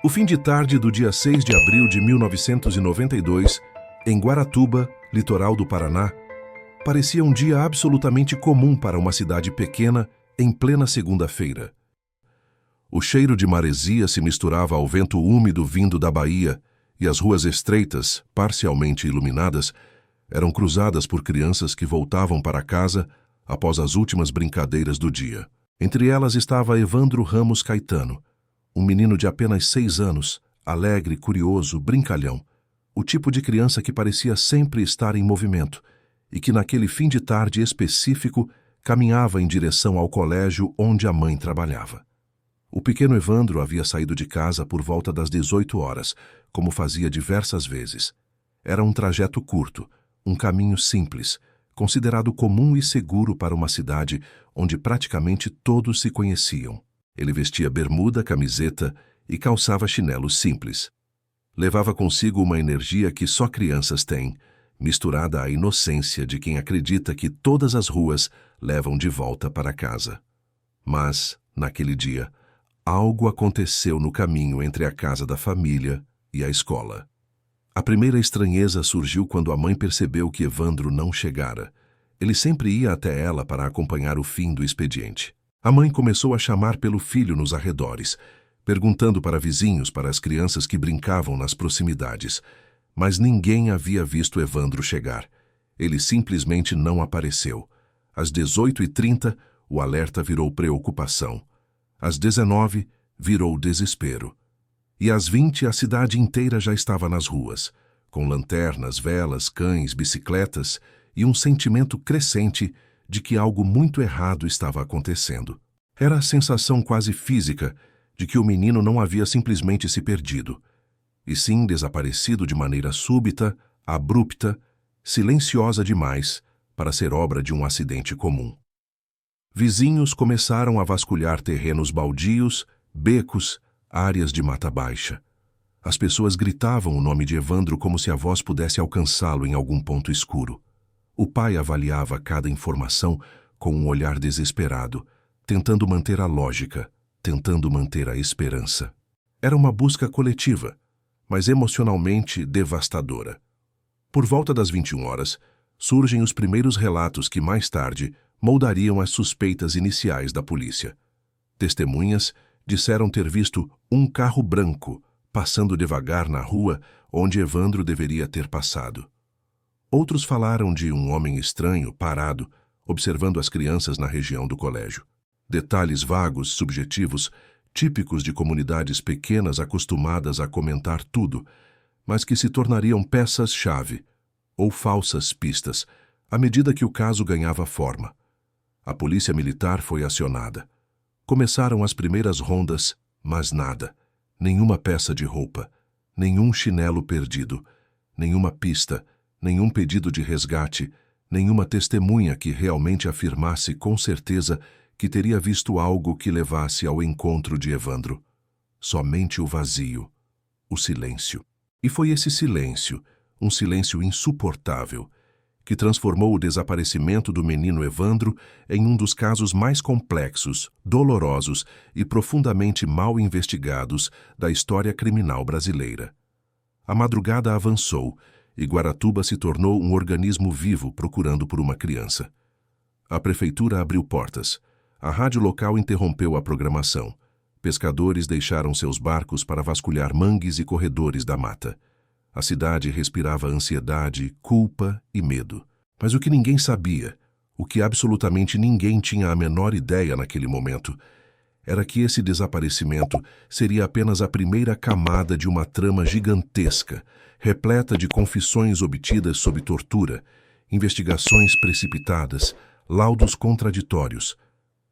O fim de tarde do dia 6 de abril de 1992, em Guaratuba, litoral do Paraná, parecia um dia absolutamente comum para uma cidade pequena em plena segunda-feira. O cheiro de maresia se misturava ao vento úmido vindo da Bahia e as ruas estreitas, parcialmente iluminadas, eram cruzadas por crianças que voltavam para casa após as últimas brincadeiras do dia. Entre elas estava Evandro Ramos Caetano, um menino de apenas 6 anos, alegre, curioso, brincalhão, o tipo de criança que parecia sempre estar em movimento e que naquele fim de tarde específico caminhava em direção ao colégio onde a mãe trabalhava. O pequeno Evandro havia saído de casa por volta das 18 horas, como fazia diversas vezes. Era um trajeto curto, um caminho simples, considerado comum e seguro para uma cidade onde praticamente todos se conheciam. Ele vestia bermuda, camiseta e calçava chinelos simples. Levava consigo uma energia que só crianças têm, misturada à inocência de quem acredita que todas as ruas levam de volta para casa. Mas, naquele dia, algo aconteceu no caminho entre a casa da família e a escola. A primeira estranheza surgiu quando a mãe percebeu que Evandro não chegara. Ele sempre ia até ela para acompanhar o fim do expediente. A mãe começou a chamar pelo filho nos arredores, perguntando para vizinhos, para as crianças que brincavam nas proximidades. Mas ninguém havia visto Evandro chegar. Ele simplesmente não apareceu. Às 18h30, o alerta virou preocupação. Às 19h, virou desespero. E às 20h, a cidade inteira já estava nas ruas, com lanternas, velas, cães, bicicletas e um sentimento crescente de que algo muito errado estava acontecendo. Era a sensação quase física de que o menino não havia simplesmente se perdido, e sim desaparecido de maneira súbita, abrupta, silenciosa demais para ser obra de um acidente comum. Vizinhos começaram a vasculhar terrenos baldios, becos, áreas de mata baixa. As pessoas gritavam o nome de Evandro como se a voz pudesse alcançá-lo em algum ponto escuro. O pai avaliava cada informação com um olhar desesperado, tentando manter a lógica, tentando manter a esperança. Era uma busca coletiva, mas emocionalmente devastadora. Por volta das 21 horas, surgem os primeiros relatos que mais tarde moldariam as suspeitas iniciais da polícia. Testemunhas disseram ter visto um carro branco passando devagar na rua onde Evandro deveria ter passado. Outros falaram de um homem estranho, parado, observando as crianças na região do colégio. Detalhes vagos, subjetivos, típicos de comunidades pequenas acostumadas a comentar tudo, mas que se tornariam peças-chave, ou falsas pistas, à medida que o caso ganhava forma. A polícia militar foi acionada. Começaram as primeiras rondas, mas nada. Nenhuma peça de roupa, nenhum chinelo perdido, nenhuma pista, nenhum pedido de resgate, nenhuma testemunha que realmente afirmasse com certeza que teria visto algo que levasse ao encontro de Evandro. Somente o vazio, o silêncio. E foi esse silêncio, um silêncio insuportável, que transformou o desaparecimento do menino Evandro em um dos casos mais complexos, dolorosos e profundamente mal investigados da história criminal brasileira. A madrugada avançou e Guaratuba se tornou um organismo vivo procurando por uma criança. A prefeitura abriu portas. A rádio local interrompeu a programação. Pescadores deixaram seus barcos para vasculhar mangues e corredores da mata. A cidade respirava ansiedade, culpa e medo. Mas o que ninguém sabia, o que absolutamente ninguém tinha a menor ideia naquele momento, era que esse desaparecimento seria apenas a primeira camada de uma trama gigantesca, repleta de confissões obtidas sob tortura, investigações precipitadas, laudos contraditórios,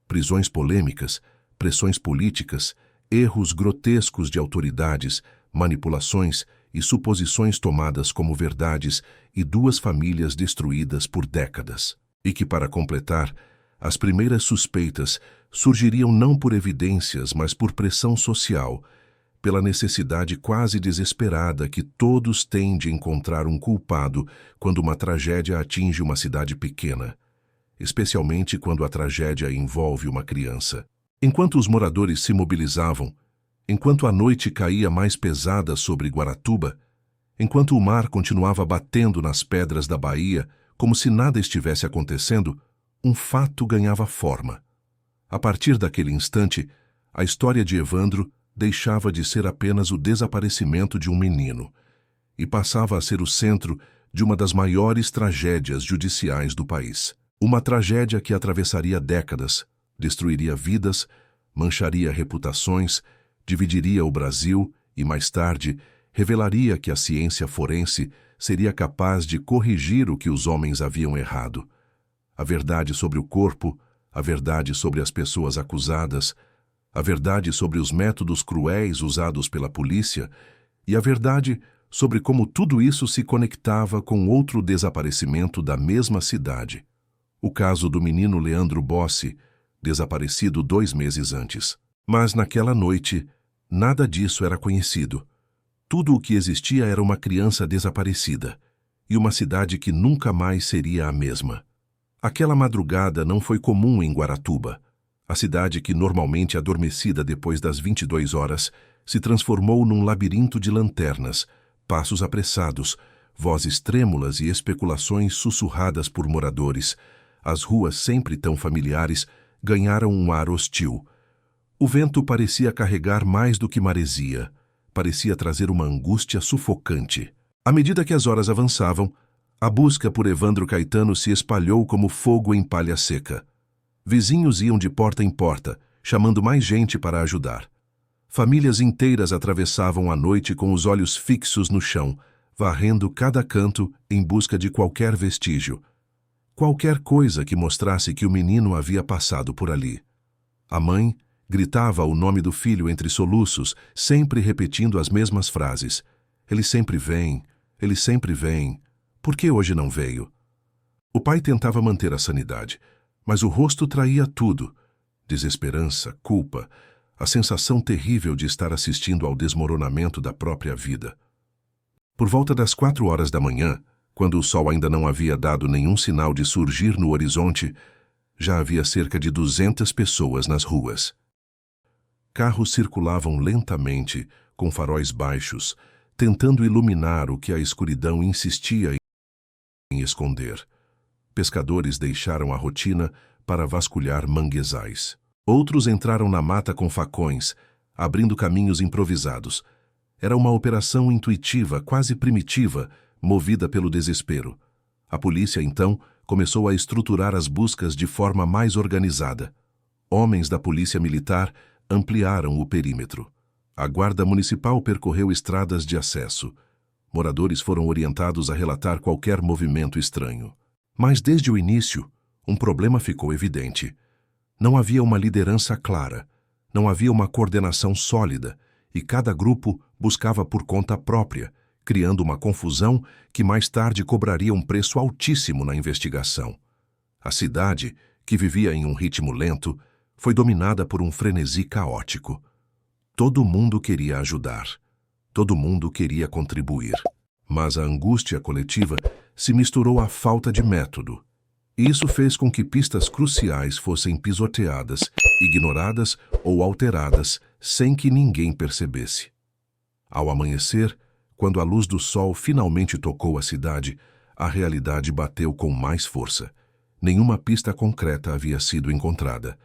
prisões polêmicas, pressões políticas, erros grotescos de autoridades, manipulações e suposições tomadas como verdades e 2 famílias destruídas por décadas. E que, para completar, as primeiras suspeitas surgiriam não por evidências, mas por pressão social, pela necessidade quase desesperada que todos têm de encontrar um culpado quando uma tragédia atinge uma cidade pequena, especialmente quando a tragédia envolve uma criança. Enquanto os moradores se mobilizavam, Enquanto a noite caía mais pesada sobre Guaratuba, enquanto o mar continuava batendo nas pedras da baía como se nada estivesse acontecendo, um fato ganhava forma. A partir daquele instante, a história de Evandro deixava de ser apenas o desaparecimento de um menino e passava a ser o centro de uma das maiores tragédias judiciais do país. Uma tragédia que atravessaria décadas, destruiria vidas, mancharia reputações, dividiria o Brasil e, mais tarde, revelaria que a ciência forense seria capaz de corrigir o que os homens haviam errado. A verdade sobre o corpo, a verdade sobre as pessoas acusadas, a verdade sobre os métodos cruéis usados pela polícia e a verdade sobre como tudo isso se conectava com outro desaparecimento da mesma cidade. O caso do menino Leandro Bossi, desaparecido 2 meses antes. Mas naquela noite, nada disso era conhecido. Tudo o que existia era uma criança desaparecida e uma cidade que nunca mais seria a mesma. Aquela madrugada não foi comum em Guaratuba. A cidade, que normalmente adormecida depois das 22 horas, se transformou num labirinto de lanternas, passos apressados, vozes trêmulas e especulações sussurradas por moradores. As ruas, sempre tão familiares, ganharam um ar hostil. O vento parecia carregar mais do que maresia. Parecia trazer uma angústia sufocante. À medida que as horas avançavam, a busca por Evandro Caetano se espalhou como fogo em palha seca. Vizinhos iam de porta em porta, chamando mais gente para ajudar. Famílias inteiras atravessavam a noite com os olhos fixos no chão, varrendo cada canto em busca de qualquer vestígio. Qualquer coisa que mostrasse que o menino havia passado por ali. A mãe gritava o nome do filho entre soluços, sempre repetindo as mesmas frases. Ele sempre vem, ele sempre vem. Por que hoje não veio? O pai tentava manter a sanidade, mas o rosto traía tudo. Desesperança, culpa, a sensação terrível de estar assistindo ao desmoronamento da própria vida. Por volta das 4 horas da manhã, quando o sol ainda não havia dado nenhum sinal de surgir no horizonte, já havia cerca de 200 pessoas nas ruas. Carros circulavam lentamente, com faróis baixos, tentando iluminar o que a escuridão insistia em esconder. Pescadores deixaram a rotina para vasculhar manguezais. Outros entraram na mata com facões, abrindo caminhos improvisados. Era uma operação intuitiva, quase primitiva, movida pelo desespero. A polícia, então, começou a estruturar as buscas de forma mais organizada. Homens da polícia militar ampliaram o perímetro. A guarda municipal percorreu estradas de acesso. Moradores foram orientados a relatar qualquer movimento estranho. Mas desde o início, um problema ficou evidente. Não havia uma liderança clara, não havia uma coordenação sólida, e cada grupo buscava por conta própria, criando uma confusão que mais tarde cobraria um preço altíssimo na investigação. A cidade, que vivia em um ritmo lento, foi dominada por um frenesi caótico. Todo mundo queria ajudar. Todo mundo queria contribuir. Mas a angústia coletiva se misturou à falta de método. E isso fez com que pistas cruciais fossem pisoteadas, ignoradas ou alteradas sem que ninguém percebesse. Ao amanhecer, quando a luz do sol finalmente tocou a cidade, a realidade bateu com mais força. Nenhuma pista concreta havia sido encontrada.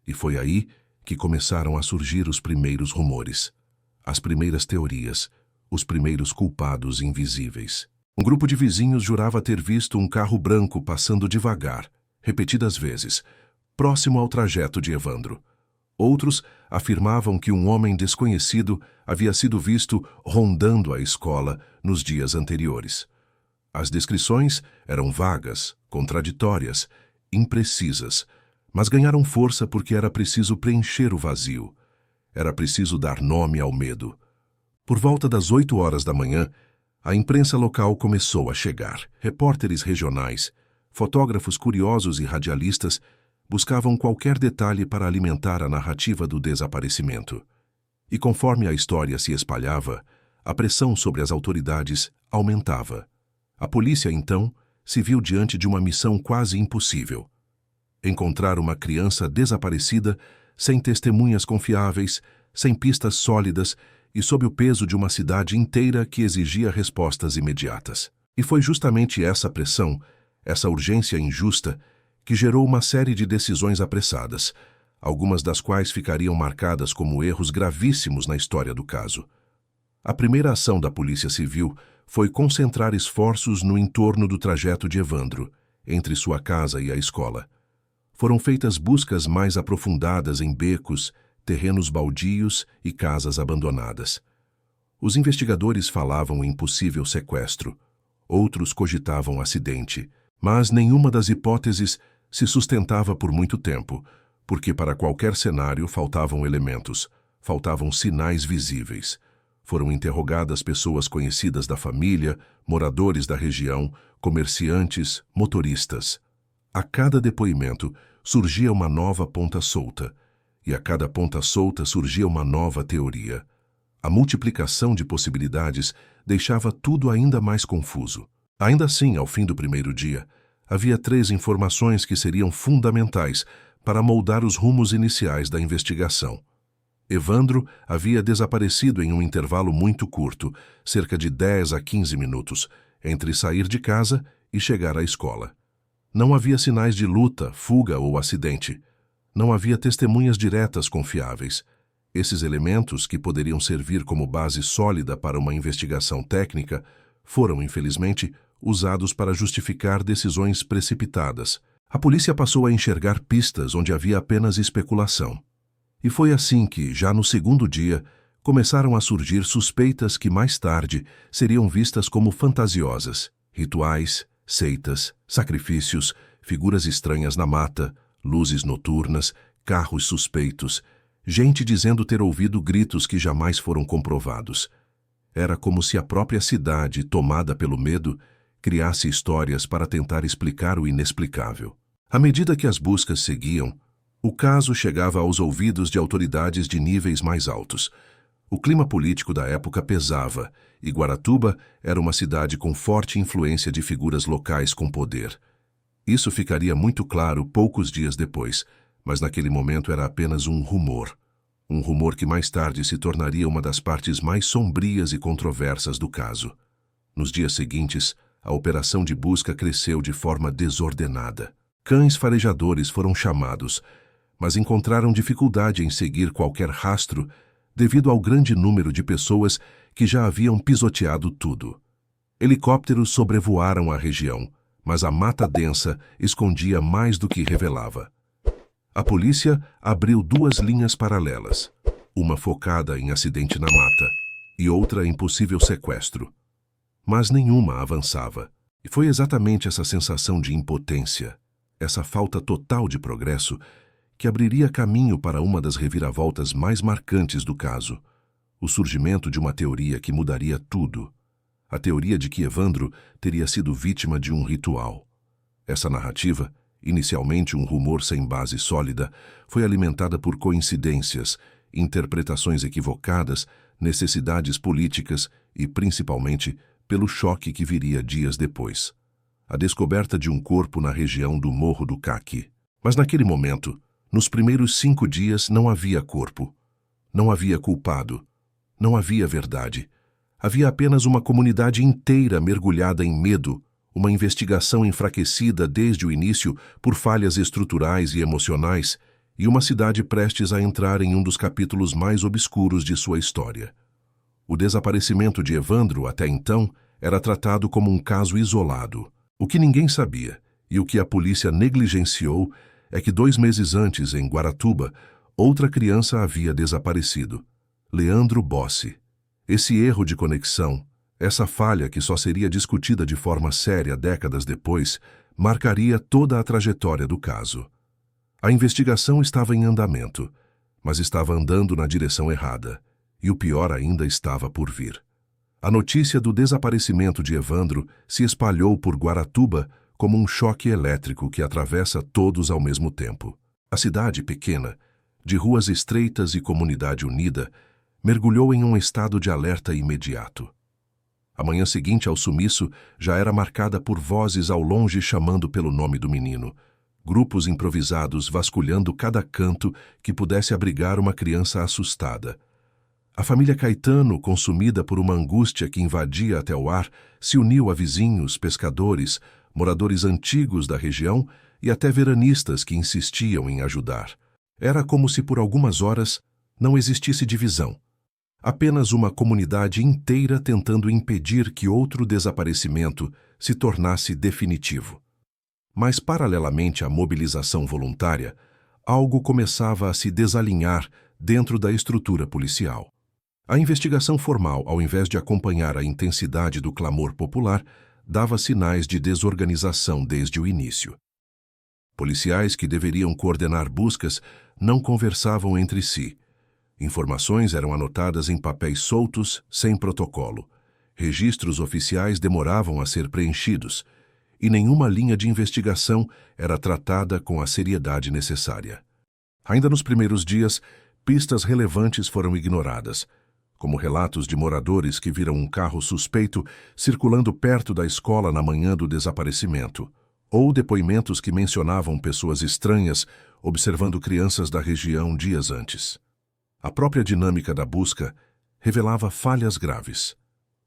E foi aí que começaram a surgir os primeiros rumores, as primeiras teorias, os primeiros culpados invisíveis. Um grupo de vizinhos jurava ter visto um carro branco passando devagar, repetidas vezes, próximo ao trajeto de Evandro. Outros afirmavam que um homem desconhecido havia sido visto rondando a escola nos dias anteriores. As descrições eram vagas, contraditórias, imprecisas, mas ganharam força porque era preciso preencher o vazio. Era preciso dar nome ao medo. Por volta das 8 horas da manhã, a imprensa local começou a chegar. Repórteres regionais, fotógrafos curiosos e radialistas buscavam qualquer detalhe para alimentar a narrativa do desaparecimento. E conforme a história se espalhava, a pressão sobre as autoridades aumentava. A polícia, então, se viu diante de uma missão quase impossível: encontrar uma criança desaparecida sem testemunhas confiáveis, sem pistas sólidas e sob o peso de uma cidade inteira que exigia respostas imediatas. E foi justamente essa pressão, essa urgência injusta, que gerou uma série de decisões apressadas, algumas das quais ficariam marcadas como erros gravíssimos na história do caso. A primeira ação da Polícia Civil foi concentrar esforços no entorno do trajeto de Evandro, entre sua casa e a escola. Foram feitas buscas mais aprofundadas em becos, terrenos baldios e casas abandonadas. Os investigadores falavam em possível sequestro, outros cogitavam acidente, mas nenhuma das hipóteses se sustentava por muito tempo, porque para qualquer cenário faltavam elementos, faltavam sinais visíveis. Foram interrogadas pessoas conhecidas da família, moradores da região, comerciantes, motoristas. A cada depoimento surgia uma nova ponta solta, e a cada ponta solta surgia uma nova teoria. A multiplicação de possibilidades deixava tudo ainda mais confuso. Ainda assim, ao fim do primeiro dia, havia 3 informações que seriam fundamentais para moldar os rumos iniciais da investigação. Evandro havia desaparecido em um intervalo muito curto, cerca de 10 a 15 minutos, entre sair de casa e chegar à escola. Não havia sinais de luta, fuga ou acidente. Não havia testemunhas diretas confiáveis. Esses elementos, que poderiam servir como base sólida para uma investigação técnica, foram, infelizmente, usados para justificar decisões precipitadas. A polícia passou a enxergar pistas onde havia apenas especulação. E foi assim que, já no segundo dia, começaram a surgir suspeitas que mais tarde seriam vistas como fantasiosas: rituais, seitas, sacrifícios, figuras estranhas na mata, luzes noturnas, carros suspeitos, gente dizendo ter ouvido gritos que jamais foram comprovados. Era como se a própria cidade, tomada pelo medo, criasse histórias para tentar explicar o inexplicável. À medida que as buscas seguiam, o caso chegava aos ouvidos de autoridades de níveis mais altos. O clima político da época pesava, e Guaratuba era uma cidade com forte influência de figuras locais com poder. Isso ficaria muito claro poucos dias depois, mas naquele momento era apenas um rumor. Um rumor que mais tarde se tornaria uma das partes mais sombrias e controversas do caso. Nos dias seguintes, a operação de busca cresceu de forma desordenada. Cães farejadores foram chamados, mas encontraram dificuldade em seguir qualquer rastro devido ao grande número de pessoas que já haviam pisoteado tudo. Helicópteros sobrevoaram a região, mas a mata densa escondia mais do que revelava. A polícia abriu 2 linhas paralelas, uma focada em acidente na mata e outra em possível sequestro. Mas nenhuma avançava. E foi exatamente essa sensação de impotência, essa falta total de progresso, que abriria caminho para uma das reviravoltas mais marcantes do caso: o surgimento de uma teoria que mudaria tudo. A teoria de que Evandro teria sido vítima de um ritual. Essa narrativa, inicialmente um rumor sem base sólida, foi alimentada por coincidências, interpretações equivocadas, necessidades políticas e, principalmente, pelo choque que viria dias depois: a descoberta de um corpo na região do Morro do Caqui. Mas naquele momento, nos primeiros 5 dias, não havia corpo. Não havia culpado. Não havia verdade. Havia apenas uma comunidade inteira mergulhada em medo, uma investigação enfraquecida desde o início por falhas estruturais e emocionais, e uma cidade prestes a entrar em um dos capítulos mais obscuros de sua história. O desaparecimento de Evandro, até então, era tratado como um caso isolado. O que ninguém sabia, e o que a polícia negligenciou, é que 2 meses antes, em Guaratuba, outra criança havia desaparecido: Leandro Bossi. Esse erro de conexão, essa falha que só seria discutida de forma séria décadas depois, marcaria toda a trajetória do caso. A investigação estava em andamento, mas estava andando na direção errada, e o pior ainda estava por vir. A notícia do desaparecimento de Evandro se espalhou por Guaratuba como um choque elétrico que atravessa todos ao mesmo tempo. A cidade pequena, de ruas estreitas e comunidade unida, mergulhou em um estado de alerta imediato. A manhã seguinte ao sumiço já era marcada por vozes ao longe chamando pelo nome do menino, grupos improvisados vasculhando cada canto que pudesse abrigar uma criança assustada, A família Caetano, consumida por uma angústia que invadia até o ar, se uniu a vizinhos, pescadores, moradores antigos da região e até veranistas que insistiam em ajudar. Era como se por algumas horas não existisse divisão. Apenas uma comunidade inteira tentando impedir que outro desaparecimento se tornasse definitivo. Mas, paralelamente à mobilização voluntária, algo começava a se desalinhar dentro da estrutura policial. A investigação formal, ao invés de acompanhar a intensidade do clamor popular, dava sinais de desorganização desde o início. Policiais que deveriam coordenar buscas não conversavam entre si. Informações eram anotadas em papéis soltos, sem protocolo. Registros oficiais demoravam a ser preenchidos, e nenhuma linha de investigação era tratada com a seriedade necessária. Ainda nos primeiros dias, pistas relevantes foram ignoradas, como relatos de moradores que viram um carro suspeito circulando perto da escola na manhã do desaparecimento, ou depoimentos que mencionavam pessoas estranhas observando crianças da região dias antes. A própria dinâmica da busca revelava falhas graves.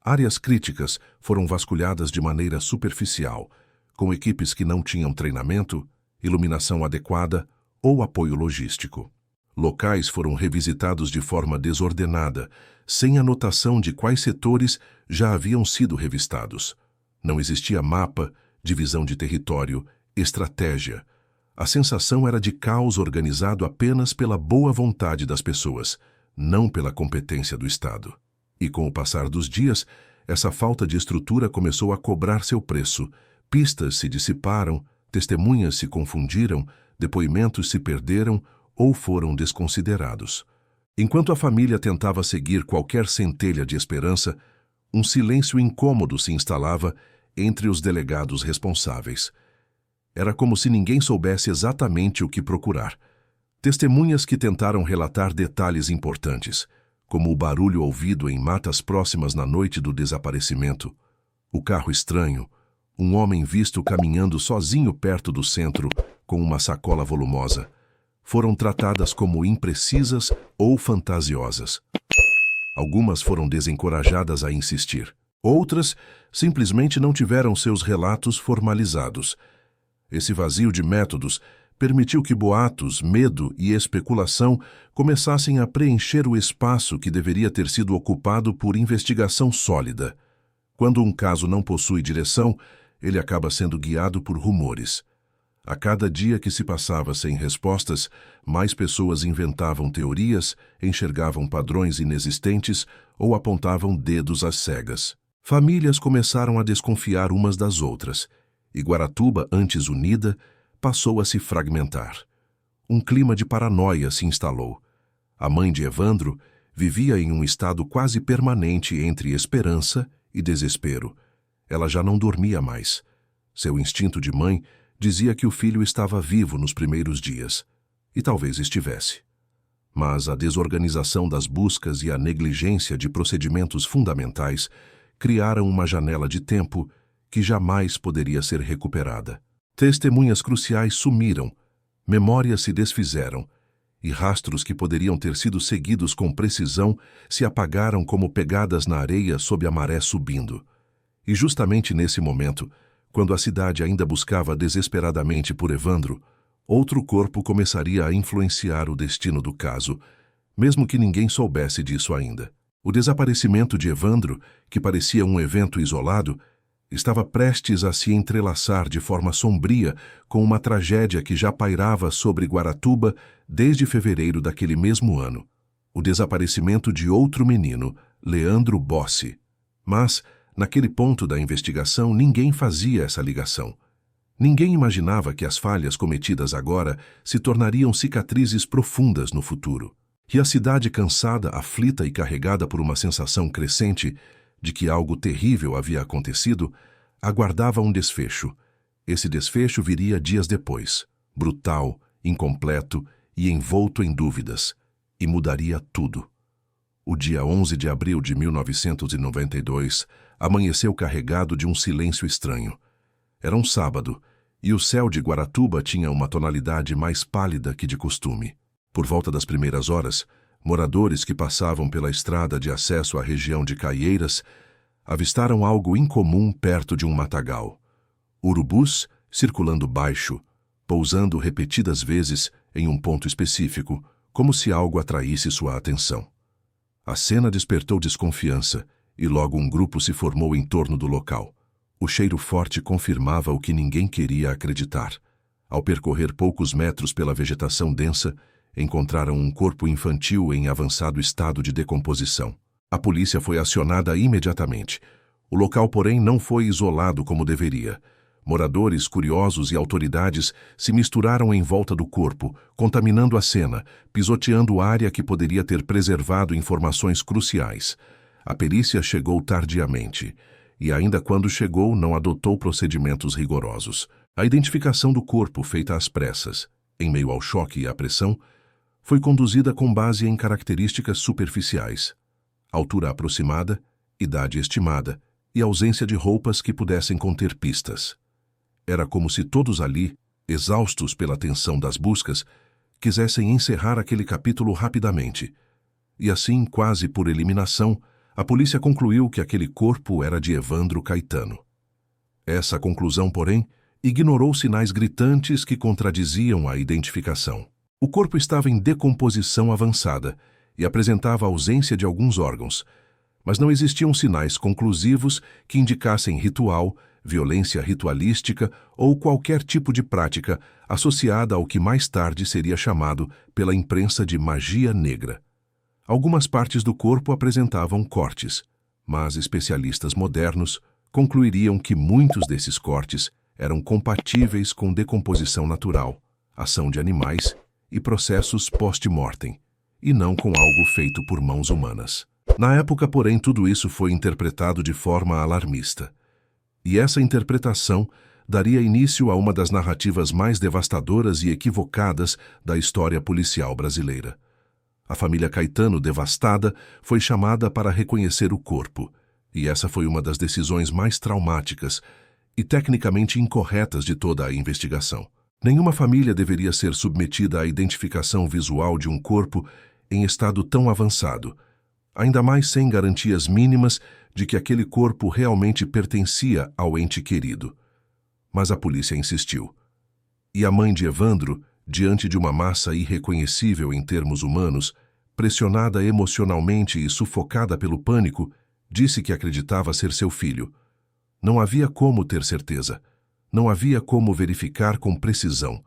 Áreas críticas foram vasculhadas de maneira superficial, com equipes que não tinham treinamento, iluminação adequada ou apoio logístico. Locais foram revisitados de forma desordenada, sem anotação de quais setores já haviam sido revistados. Não existia mapa, divisão de território, estratégia. A sensação era de caos organizado apenas pela boa vontade das pessoas, não pela competência do Estado. E com o passar dos dias, essa falta de estrutura começou a cobrar seu preço. Pistas se dissiparam, testemunhas se confundiram, depoimentos se perderam ou foram desconsiderados. Enquanto a família tentava seguir qualquer centelha de esperança, um silêncio incômodo se instalava entre os delegados responsáveis. Era como se ninguém soubesse exatamente o que procurar. Testemunhas que tentaram relatar detalhes importantes, como o barulho ouvido em matas próximas na noite do desaparecimento, o carro estranho, um homem visto caminhando sozinho perto do centro com uma sacola volumosa, foram tratadas como imprecisas ou fantasiosas. Algumas foram desencorajadas a insistir. Outras simplesmente não tiveram seus relatos formalizados. Esse vazio de métodos permitiu que boatos, medo e especulação começassem a preencher o espaço que deveria ter sido ocupado por investigação sólida. Quando um caso não possui direção, ele acaba sendo guiado por rumores. A cada dia que se passava sem respostas, mais pessoas inventavam teorias, enxergavam padrões inexistentes ou apontavam dedos às cegas. Famílias começaram a desconfiar umas das outras, e Guaratuba, antes unida, passou a se fragmentar. Um clima de paranoia se instalou. A mãe de Evandro vivia em um estado quase permanente entre esperança e desespero. Ela já não dormia mais. Seu instinto de mãe dizia que o filho estava vivo nos primeiros dias, e talvez estivesse. Mas a desorganização das buscas e a negligência de procedimentos fundamentais criaram uma janela de tempo que jamais poderia ser recuperada. Testemunhas cruciais sumiram, memórias se desfizeram, e rastros que poderiam ter sido seguidos com precisão se apagaram como pegadas na areia sob a maré subindo. E justamente nesse momento, quando a cidade ainda buscava desesperadamente por Evandro, outro corpo começaria a influenciar o destino do caso, mesmo que ninguém soubesse disso ainda. O desaparecimento de Evandro, que parecia um evento isolado, estava prestes a se entrelaçar de forma sombria com uma tragédia que já pairava sobre Guaratuba desde fevereiro daquele mesmo ano. O desaparecimento de outro menino, Leandro Bossi. Mas, naquele ponto da investigação, ninguém fazia essa ligação. Ninguém imaginava que as falhas cometidas agora se tornariam cicatrizes profundas no futuro. E a cidade, cansada, aflita e carregada por uma sensação crescente de que algo terrível havia acontecido, aguardava um desfecho. Esse desfecho viria dias depois, brutal, incompleto e envolto em dúvidas, e mudaria tudo. O dia 11 de abril de 1992 amanheceu carregado de um silêncio estranho. Era um sábado, e o céu de Guaratuba tinha uma tonalidade mais pálida que de costume. Por volta das primeiras horas, moradores que passavam pela estrada de acesso à região de Caieiras avistaram algo incomum perto de um matagal. Urubus circulando baixo, pousando repetidas vezes em um ponto específico, como se algo atraísse sua atenção. A cena despertou desconfiança e logo um grupo se formou em torno do local. O cheiro forte confirmava o que ninguém queria acreditar. Ao percorrer poucos metros pela vegetação densa, encontraram um corpo infantil em avançado estado de decomposição. A polícia foi acionada imediatamente. O local, porém, não foi isolado como deveria. Moradores, curiosos e autoridades se misturaram em volta do corpo, contaminando a cena, pisoteando área que poderia ter preservado informações cruciais. A perícia chegou tardiamente, e ainda quando chegou não adotou procedimentos rigorosos. A identificação do corpo, feita às pressas, em meio ao choque e à pressão, foi conduzida com base em características superficiais: altura aproximada, idade estimada e ausência de roupas que pudessem conter pistas. Era como se todos ali, exaustos pela tensão das buscas, quisessem encerrar aquele capítulo rapidamente. E assim, quase por eliminação, a polícia concluiu que aquele corpo era de Evandro Caetano. Essa conclusão, porém, ignorou sinais gritantes que contradiziam a identificação. O corpo estava em decomposição avançada e apresentava ausência de alguns órgãos, mas não existiam sinais conclusivos que indicassem ritual, violência ritualística ou qualquer tipo de prática associada ao que mais tarde seria chamado pela imprensa de magia negra. Algumas partes do corpo apresentavam cortes, mas especialistas modernos concluiriam que muitos desses cortes eram compatíveis com decomposição natural, ação de animais e processos post-mortem, e não com algo feito por mãos humanas. Na época, porém, tudo isso foi interpretado de forma alarmista. E essa interpretação daria início a uma das narrativas mais devastadoras e equivocadas da história policial brasileira. A família Caetano, devastada, foi chamada para reconhecer o corpo, e essa foi uma das decisões mais traumáticas e tecnicamente incorretas de toda a investigação. Nenhuma família deveria ser submetida à identificação visual de um corpo em estado tão avançado, ainda mais sem garantias mínimas de que aquele corpo realmente pertencia ao ente querido. Mas a polícia insistiu. E a mãe de Evandro, diante de uma massa irreconhecível em termos humanos, pressionada emocionalmente e sufocada pelo pânico, disse que acreditava ser seu filho. Não havia como ter certeza. Não havia como verificar com precisão.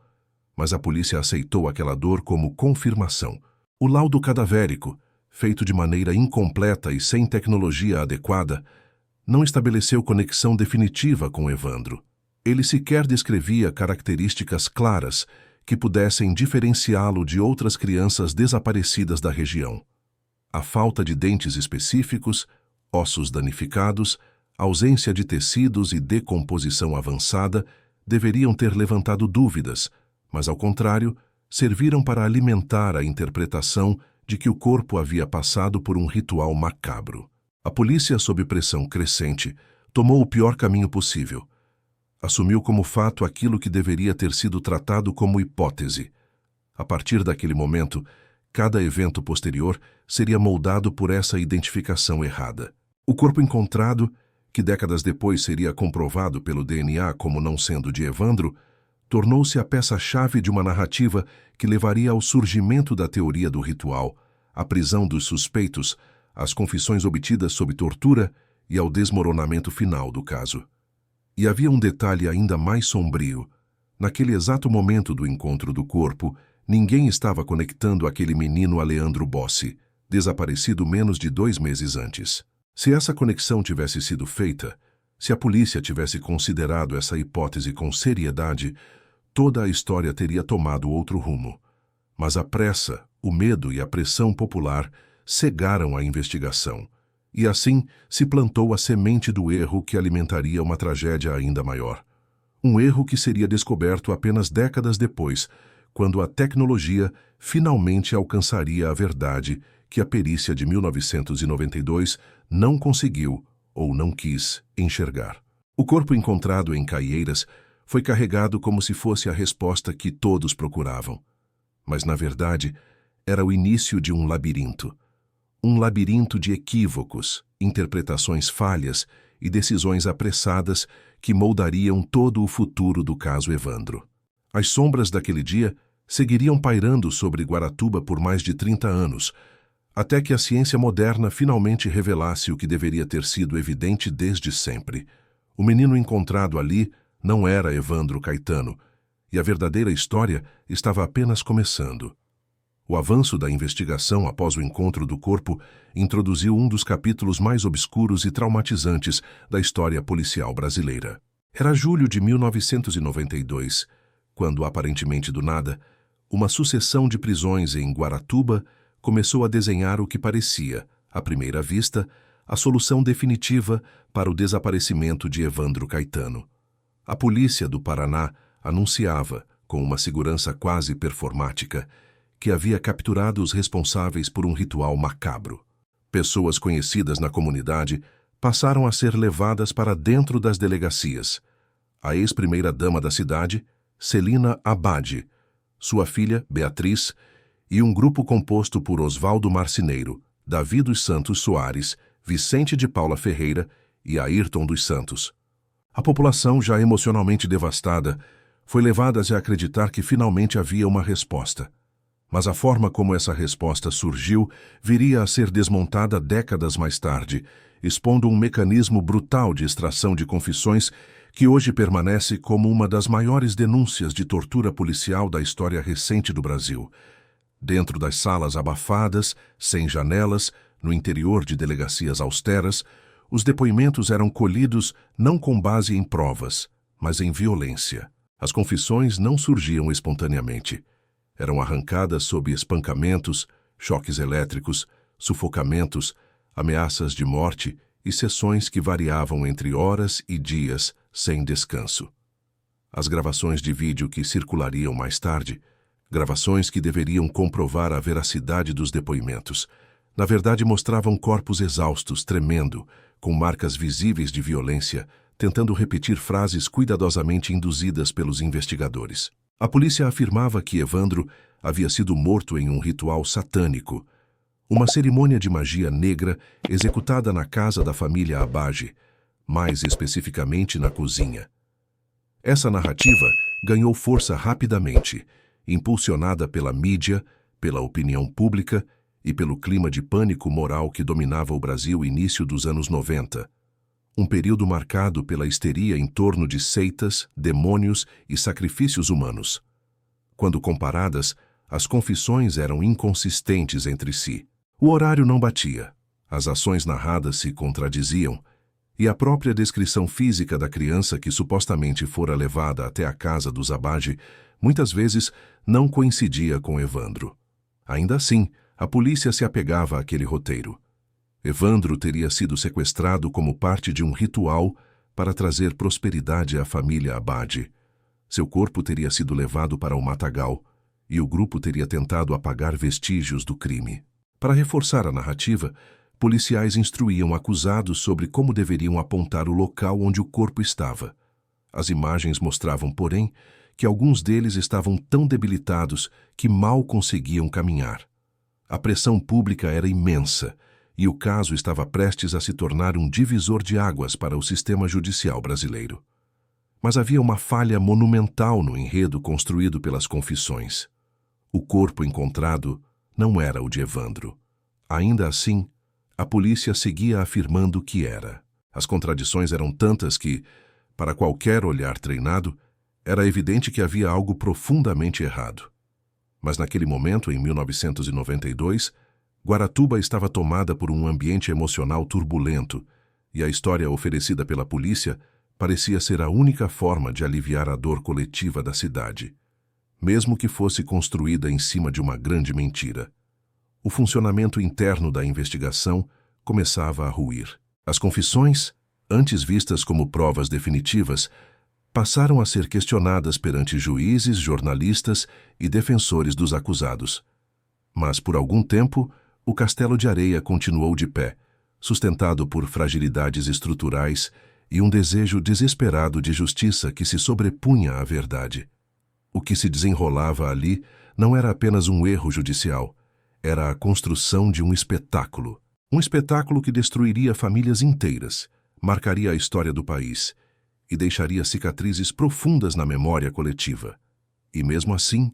Mas a polícia aceitou aquela dor como confirmação. O laudo cadavérico, feito de maneira incompleta e sem tecnologia adequada, não estabeleceu conexão definitiva com Evandro. Ele sequer descrevia características claras que pudessem diferenciá-lo de outras crianças desaparecidas da região. A falta de dentes específicos, ossos danificados, ausência de tecidos e decomposição avançada deveriam ter levantado dúvidas, mas, ao contrário, serviram para alimentar a interpretação de que o corpo havia passado por um ritual macabro. A polícia, sob pressão crescente, tomou o pior caminho possível. Assumiu como fato aquilo que deveria ter sido tratado como hipótese. A partir daquele momento, cada evento posterior seria moldado por essa identificação errada. O corpo encontrado, que décadas depois seria comprovado pelo DNA como não sendo de Evandro, tornou-se a peça-chave de uma narrativa que levaria ao surgimento da teoria do ritual, à prisão dos suspeitos, às confissões obtidas sob tortura e ao desmoronamento final do caso. E havia um detalhe ainda mais sombrio. Naquele exato momento do encontro do corpo, ninguém estava conectando aquele menino a Leandro Bossi, desaparecido menos de 2 meses antes. Se essa conexão tivesse sido feita, se a polícia tivesse considerado essa hipótese com seriedade, toda a história teria tomado outro rumo. Mas a pressa, o medo e a pressão popular cegaram a investigação, e assim se plantou a semente do erro que alimentaria uma tragédia ainda maior. Um erro que seria descoberto apenas décadas depois, quando a tecnologia finalmente alcançaria a verdade que a perícia de 1992 não conseguiu ou não quis enxergar. O corpo encontrado em Caieiras foi carregado como se fosse a resposta que todos procuravam. Mas, na verdade, era o início de um labirinto. Um labirinto de equívocos, interpretações falhas e decisões apressadas que moldariam todo o futuro do caso Evandro. As sombras daquele dia seguiriam pairando sobre Guaratuba por mais de 30 anos, até que a ciência moderna finalmente revelasse o que deveria ter sido evidente desde sempre. O menino encontrado ali não era Evandro Caetano, e a verdadeira história estava apenas começando. O avanço da investigação após o encontro do corpo introduziu um dos capítulos mais obscuros e traumatizantes da história policial brasileira. Era julho de 1992, quando, aparentemente do nada, uma sucessão de prisões em Guaratuba começou a desenhar o que parecia, à primeira vista, a solução definitiva para o desaparecimento de Evandro Caetano. A polícia do Paraná anunciava, com uma segurança quase performática, que havia capturado os responsáveis por um ritual macabro. Pessoas conhecidas na comunidade passaram a ser levadas para dentro das delegacias. A ex-primeira-dama da cidade, Celina Abade, sua filha, Beatriz, e um grupo composto por Oswaldo Marceneiro, Davi dos Santos Soares, Vicente de Paula Ferreira e Ayrton dos Santos. A população, já emocionalmente devastada, foi levada a acreditar que finalmente havia uma resposta. Mas a forma como essa resposta surgiu viria a ser desmontada décadas mais tarde, expondo um mecanismo brutal de extração de confissões que hoje permanece como uma das maiores denúncias de tortura policial da história recente do Brasil. Dentro das salas abafadas, sem janelas, no interior de delegacias austeras, os depoimentos eram colhidos não com base em provas, mas em violência. As confissões não surgiam espontaneamente. Eram arrancadas sob espancamentos, choques elétricos, sufocamentos, ameaças de morte e sessões que variavam entre horas e dias sem descanso. As gravações de vídeo que circulariam mais tarde, gravações que deveriam comprovar a veracidade dos depoimentos, na verdade mostravam corpos exaustos, tremendo, com marcas visíveis de violência, tentando repetir frases cuidadosamente induzidas pelos investigadores. A polícia afirmava que Evandro havia sido morto em um ritual satânico, uma cerimônia de magia negra executada na casa da família Abage, mais especificamente na cozinha. Essa narrativa ganhou força rapidamente, impulsionada pela mídia, pela opinião pública e pelo clima de pânico moral que dominava o Brasil início dos anos 90. Um período marcado pela histeria em torno de seitas, demônios e sacrifícios humanos. Quando comparadas, as confissões eram inconsistentes entre si. O horário não batia, as ações narradas se contradiziam, e a própria descrição física da criança que supostamente fora levada até a casa dos Abage muitas vezes não coincidia com Evandro. Ainda assim, a polícia se apegava àquele roteiro. Evandro teria sido sequestrado como parte de um ritual para trazer prosperidade à família Abade. Seu corpo teria sido levado para o matagal e o grupo teria tentado apagar vestígios do crime. Para reforçar a narrativa, policiais instruíam acusados sobre como deveriam apontar o local onde o corpo estava. As imagens mostravam, porém, que alguns deles estavam tão debilitados que mal conseguiam caminhar. A pressão pública era imensa e o caso estava prestes a se tornar um divisor de águas para o sistema judicial brasileiro. Mas havia uma falha monumental no enredo construído pelas confissões. O corpo encontrado não era o de Evandro. Ainda assim, a polícia seguia afirmando que era. As contradições eram tantas que, para qualquer olhar treinado, era evidente que havia algo profundamente errado. Mas naquele momento, em 1992, Guaratuba estava tomada por um ambiente emocional turbulento e a história oferecida pela polícia parecia ser a única forma de aliviar a dor coletiva da cidade, mesmo que fosse construída em cima de uma grande mentira. O funcionamento interno da investigação começava a ruir. As confissões, antes vistas como provas definitivas, passaram a ser questionadas perante juízes, jornalistas e defensores dos acusados. Mas, por algum tempo, o castelo de areia continuou de pé, sustentado por fragilidades estruturais e um desejo desesperado de justiça que se sobrepunha à verdade. O que se desenrolava ali não era apenas um erro judicial, Era a construção de um espetáculo. Um espetáculo que destruiria famílias inteiras, marcaria a história do país e deixaria cicatrizes profundas na memória coletiva. E mesmo assim,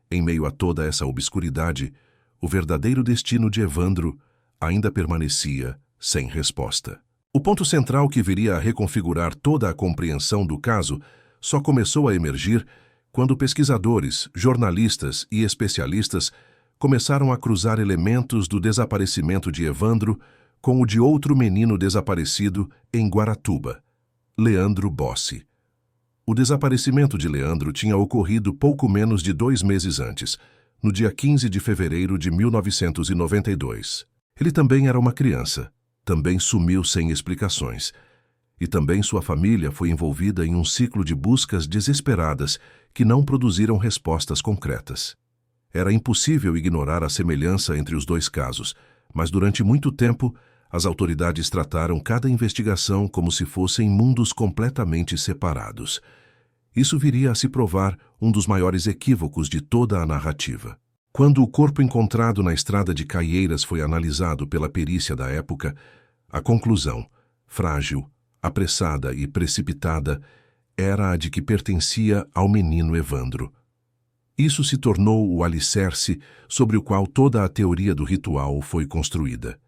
em meio a toda essa obscuridade, o verdadeiro destino de Evandro ainda permanecia sem resposta. O ponto central que viria a reconfigurar toda a compreensão do caso só começou a emergir quando pesquisadores, jornalistas e especialistas começaram a cruzar elementos do desaparecimento de Evandro com o de outro menino desaparecido em Guaratuba, Leandro Bossi. O desaparecimento de Leandro tinha ocorrido pouco menos de 2 meses antes, no dia 15 de fevereiro de 1992. Ele também era uma criança, também sumiu sem explicações, e também sua família foi envolvida em um ciclo de buscas desesperadas que não produziram respostas concretas. Era impossível ignorar a semelhança entre os dois casos, mas durante muito tempo as autoridades trataram cada investigação como se fossem mundos completamente separados. Isso viria a se provar um dos maiores equívocos de toda a narrativa. Quando o corpo encontrado na estrada de Caieiras foi analisado pela perícia da época, a conclusão, frágil, apressada e precipitada, era a de que pertencia ao menino Evandro. Isso se tornou o alicerce sobre o qual toda a teoria do ritual foi construída.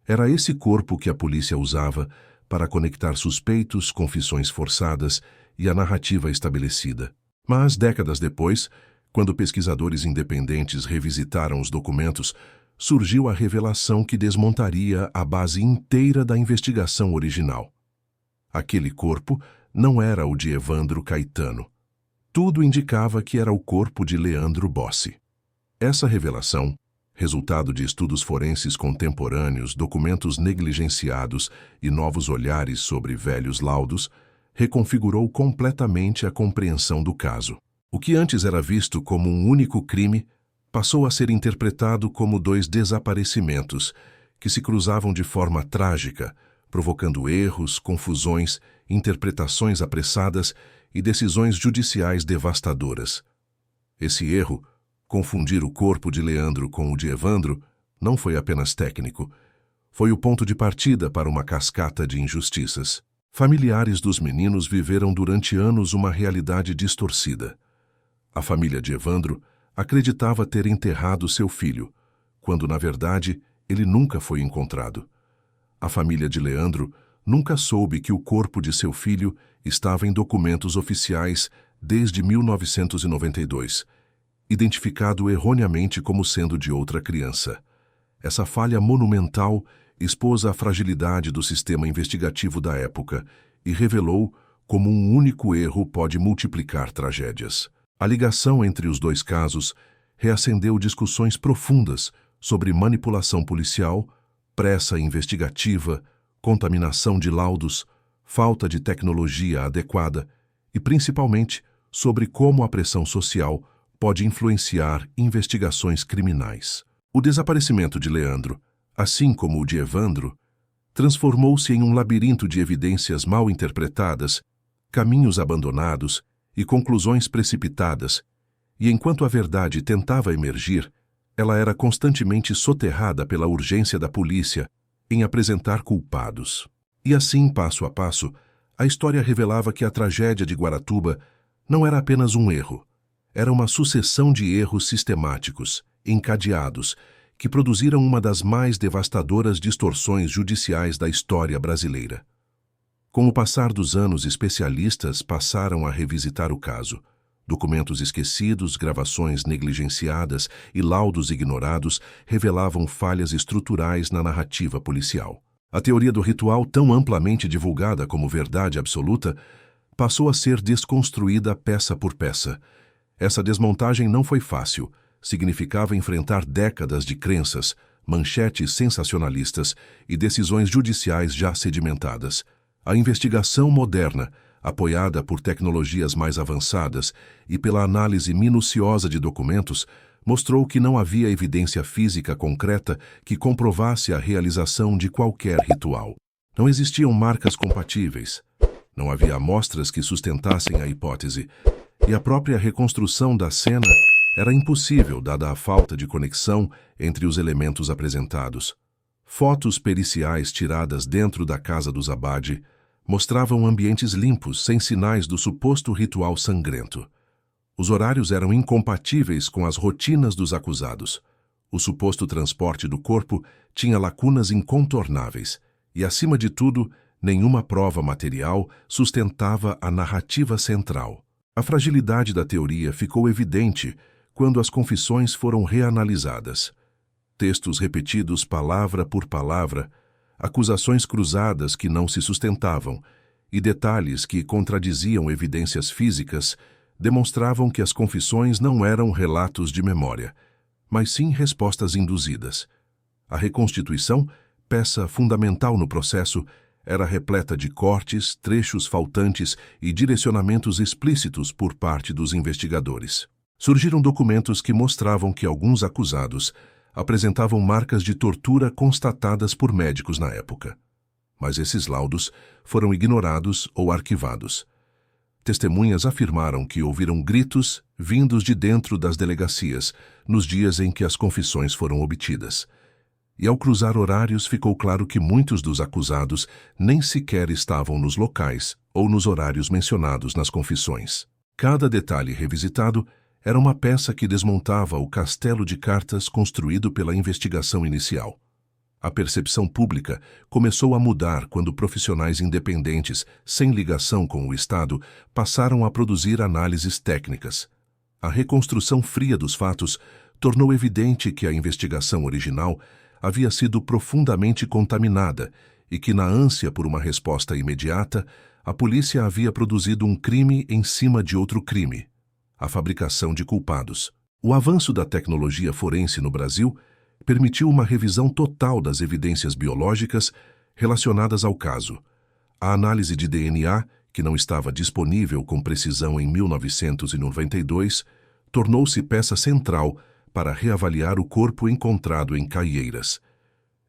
Era esse corpo que a polícia usava para conectar suspeitos, confissões forçadas e a narrativa estabelecida. Mas, décadas depois, quando pesquisadores independentes revisitaram os documentos, surgiu a revelação que desmontaria a base inteira da investigação original. Aquele corpo não era o de Evandro Caetano. Tudo indicava que era o corpo de Leandro Bossi. Essa revelação, resultado de estudos forenses contemporâneos, documentos negligenciados e novos olhares sobre velhos laudos, reconfigurou completamente a compreensão do caso. O que antes era visto como um único crime passou a ser interpretado como 2 desaparecimentos que se cruzavam de forma trágica, provocando erros, confusões, interpretações apressadas e decisões judiciais devastadoras. Esse erro, confundir o corpo de Leandro com o de Evandro, não foi apenas técnico. Foi o ponto de partida para uma cascata de injustiças. Familiares dos meninos viveram durante anos uma realidade distorcida. A família de Evandro acreditava ter enterrado seu filho, quando, na verdade, ele nunca foi encontrado. A família de Leandro nunca soube que o corpo de seu filho estava em documentos oficiais desde 1992, identificado erroneamente como sendo de outra criança. Essa falha monumental expôs a fragilidade do sistema investigativo da época e revelou como um único erro pode multiplicar tragédias. A ligação entre os 2 casos reacendeu discussões profundas sobre manipulação policial, pressa investigativa, contaminação de laudos, falta de tecnologia adequada e, principalmente, sobre como a pressão social pode influenciar investigações criminais. O desaparecimento de Leandro, assim como o de Evandro, transformou-se em um labirinto de evidências mal interpretadas, caminhos abandonados e conclusões precipitadas, e enquanto a verdade tentava emergir, ela era constantemente soterrada pela urgência da polícia em apresentar culpados. E assim, passo a passo, a história revelava que a tragédia de Guaratuba não era apenas um erro, era uma sucessão de erros sistemáticos, encadeados, que produziram uma das mais devastadoras distorções judiciais da história brasileira. Com o passar dos anos, especialistas passaram a revisitar o caso. Documentos esquecidos, gravações negligenciadas e laudos ignorados revelavam falhas estruturais na narrativa policial. A teoria do ritual, tão amplamente divulgada como verdade absoluta, passou a ser desconstruída peça por peça. Essa desmontagem não foi fácil. Significava enfrentar décadas de crenças, manchetes sensacionalistas e decisões judiciais já sedimentadas. A investigação moderna, apoiada por tecnologias mais avançadas e pela análise minuciosa de documentos, mostrou que não havia evidência física concreta que comprovasse a realização de qualquer ritual. Não existiam marcas compatíveis. Não havia amostras que sustentassem a hipótese. E a própria reconstrução da cena era impossível dada a falta de conexão entre os elementos apresentados. Fotos periciais tiradas dentro da casa do Zabadi mostravam ambientes limpos, sem sinais do suposto ritual sangrento. Os horários eram incompatíveis com as rotinas dos acusados. O suposto transporte do corpo tinha lacunas incontornáveis e, acima de tudo, nenhuma prova material sustentava a narrativa central. A fragilidade da teoria ficou evidente quando as confissões foram reanalisadas. Textos repetidos palavra por palavra, acusações cruzadas que não se sustentavam e detalhes que contradiziam evidências físicas demonstravam que as confissões não eram relatos de memória, mas sim respostas induzidas. A reconstituição, peça fundamental no processo, era repleta de cortes, trechos faltantes e direcionamentos explícitos por parte dos investigadores. Surgiram documentos que mostravam que alguns acusados apresentavam marcas de tortura constatadas por médicos na época. Mas esses laudos foram ignorados ou arquivados. Testemunhas afirmaram que ouviram gritos vindos de dentro das delegacias nos dias em que as confissões foram obtidas. E ao cruzar horários ficou claro que muitos dos acusados nem sequer estavam nos locais ou nos horários mencionados nas confissões. Cada detalhe revisitado era uma peça que desmontava o castelo de cartas construído pela investigação inicial. A percepção pública começou a mudar quando profissionais independentes, sem ligação com o Estado, passaram a produzir análises técnicas. A reconstrução fria dos fatos tornou evidente que a investigação original havia sido profundamente contaminada e que, na ânsia por uma resposta imediata, a polícia havia produzido um crime em cima de outro crime: a fabricação de culpados. O avanço da tecnologia forense no Brasil permitiu uma revisão total das evidências biológicas relacionadas ao caso. A análise de DNA, que não estava disponível com precisão em 1992, tornou-se peça central para reavaliar o corpo encontrado em Caieiras.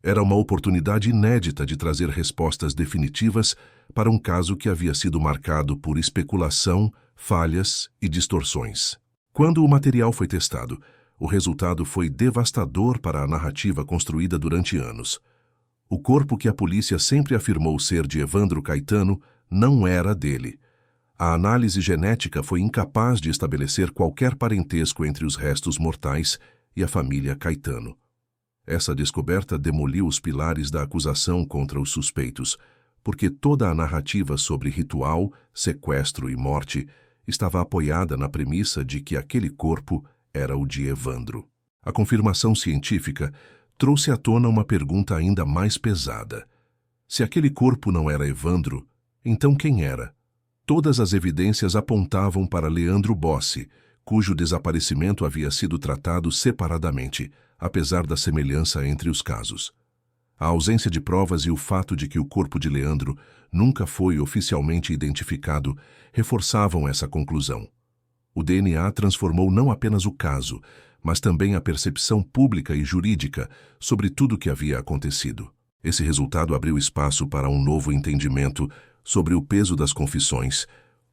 Era uma oportunidade inédita de trazer respostas definitivas para um caso que havia sido marcado por especulação, falhas e distorções. Quando o material foi testado, o resultado foi devastador para a narrativa construída durante anos. O corpo que a polícia sempre afirmou ser de Evandro Caetano não era dele. A análise genética foi incapaz de estabelecer qualquer parentesco entre os restos mortais e a família Caetano. Essa descoberta demoliu os pilares da acusação contra os suspeitos, porque toda a narrativa sobre ritual, sequestro e morte estava apoiada na premissa de que aquele corpo era o de Evandro. A confirmação científica trouxe à tona uma pergunta ainda mais pesada. Se aquele corpo não era Evandro, então quem era? Todas as evidências apontavam para Leandro Bossi, cujo desaparecimento havia sido tratado separadamente, apesar da semelhança entre os casos. A ausência de provas e o fato de que o corpo de Leandro nunca foi oficialmente identificado reforçavam essa conclusão. O DNA transformou não apenas o caso, mas também a percepção pública e jurídica sobre tudo o que havia acontecido. Esse resultado abriu espaço para um novo entendimento sobre o peso das confissões,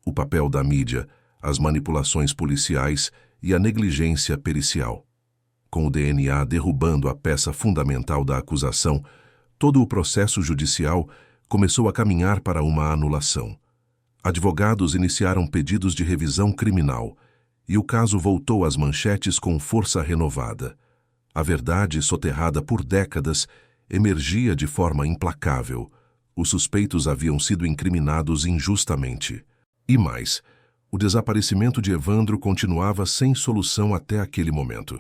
o papel da mídia, as manipulações policiais e a negligência pericial. Com o DNA derrubando a peça fundamental da acusação, todo o processo judicial começou a caminhar para uma anulação. Advogados iniciaram pedidos de revisão criminal e o caso voltou às manchetes com força renovada. A verdade, soterrada por décadas, emergia de forma implacável. Os suspeitos haviam sido incriminados injustamente. E mais, o desaparecimento de Evandro continuava sem solução até aquele momento.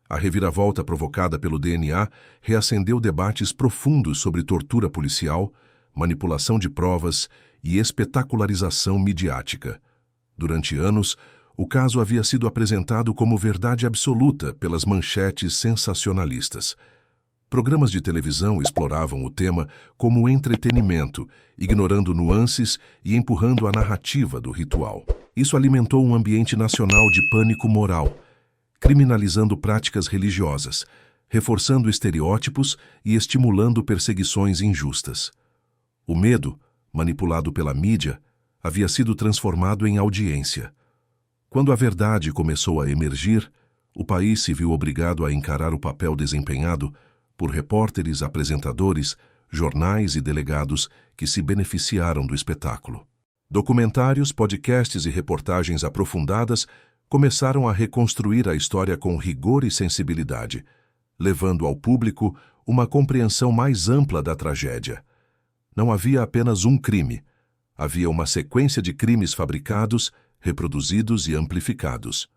A reviravolta provocada pelo DNA reacendeu debates profundos sobre tortura policial, manipulação de provas e espetacularização midiática. Durante anos, o caso havia sido apresentado como verdade absoluta pelas manchetes sensacionalistas. Programas de televisão exploravam o tema como entretenimento, ignorando nuances e empurrando a narrativa do ritual. Isso alimentou um ambiente nacional de pânico moral, criminalizando práticas religiosas, reforçando estereótipos e estimulando perseguições injustas. O medo, manipulado pela mídia, havia sido transformado em audiência. Quando a verdade começou a emergir, O país se viu obrigado a encarar o papel desempenhado por repórteres, apresentadores, jornais e delegados que se beneficiaram do espetáculo. Documentários, podcasts e reportagens aprofundadas começaram a reconstruir a história com rigor e sensibilidade, levando ao público uma compreensão mais ampla da tragédia. Não havia apenas um crime, havia uma sequência de crimes fabricados, reproduzidos e amplificados.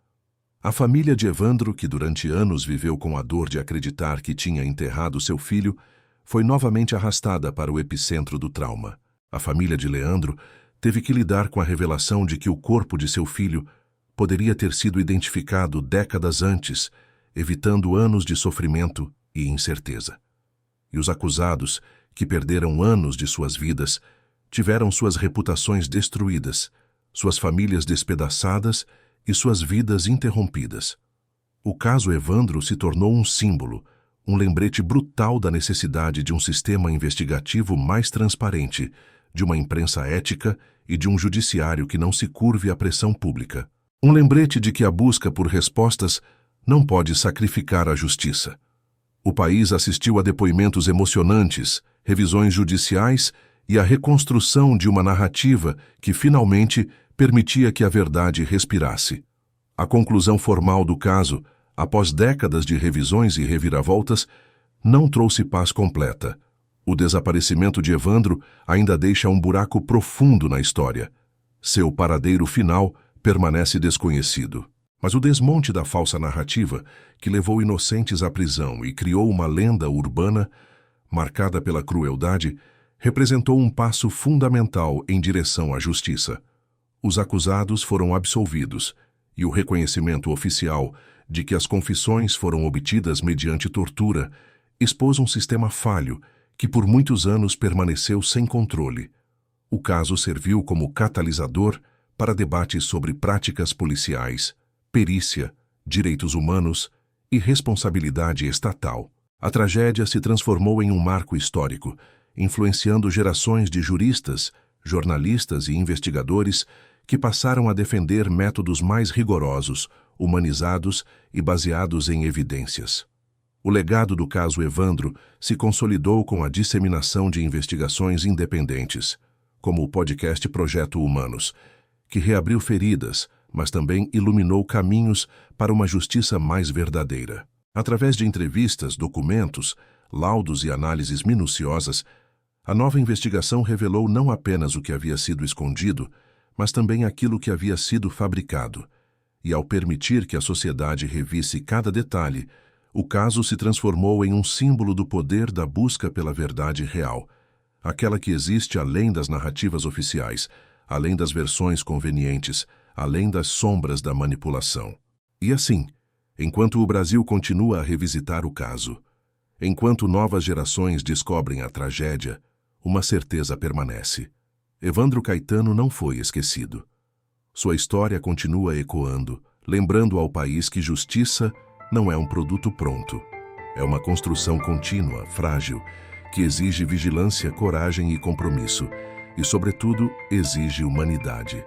A família de Evandro, que durante anos viveu com a dor de acreditar que tinha enterrado seu filho, foi novamente arrastada para o epicentro do trauma. A família de Leandro teve que lidar com a revelação de que o corpo de seu filho poderia ter sido identificado décadas antes, evitando anos de sofrimento e incerteza. E os acusados, que perderam anos de suas vidas, tiveram suas reputações destruídas, suas famílias despedaçadas e suas vidas interrompidas. O caso Evandro se tornou um símbolo, um lembrete brutal da necessidade de um sistema investigativo mais transparente, de uma imprensa ética e de um judiciário que não se curve à pressão pública. Um lembrete de que a busca por respostas não pode sacrificar a justiça. O país assistiu a depoimentos emocionantes, revisões judiciais e a reconstrução de uma narrativa que finalmente permitia que a verdade respirasse. A conclusão formal do caso, após décadas de revisões e reviravoltas, não trouxe paz completa. O desaparecimento de Evandro ainda deixa um buraco profundo na história. Seu paradeiro final permanece desconhecido. Mas o desmonte da falsa narrativa, que levou inocentes à prisão e criou uma lenda urbana, marcada pela crueldade, representou um passo fundamental em direção à justiça. Os acusados foram absolvidos, e o reconhecimento oficial de que as confissões foram obtidas mediante tortura expôs um sistema falho que por muitos anos permaneceu sem controle. O caso serviu como catalisador para debates sobre práticas policiais, perícia, direitos humanos e responsabilidade estatal. A tragédia se transformou em um marco histórico, influenciando gerações de juristas, jornalistas e investigadores que passaram a defender métodos mais rigorosos, humanizados e baseados em evidências. O legado do caso Evandro se consolidou com a disseminação de investigações independentes, como o podcast Projeto Humanos, que reabriu feridas, mas também iluminou caminhos para uma justiça mais verdadeira. Através de entrevistas, documentos, laudos e análises minuciosas, a nova investigação revelou não apenas o que havia sido escondido, mas também aquilo que havia sido fabricado. E ao permitir que a sociedade revisse cada detalhe, o caso se transformou em um símbolo do poder da busca pela verdade real, aquela que existe além das narrativas oficiais, além das versões convenientes, além das sombras da manipulação. E assim, enquanto o Brasil continua a revisitar o caso, enquanto novas gerações descobrem a tragédia, uma certeza permanece. Evandro Caetano não foi esquecido. Sua história continua ecoando, lembrando ao país que justiça não é um produto pronto. É uma construção contínua, frágil, que exige vigilância, coragem e compromisso, e, sobretudo, exige humanidade.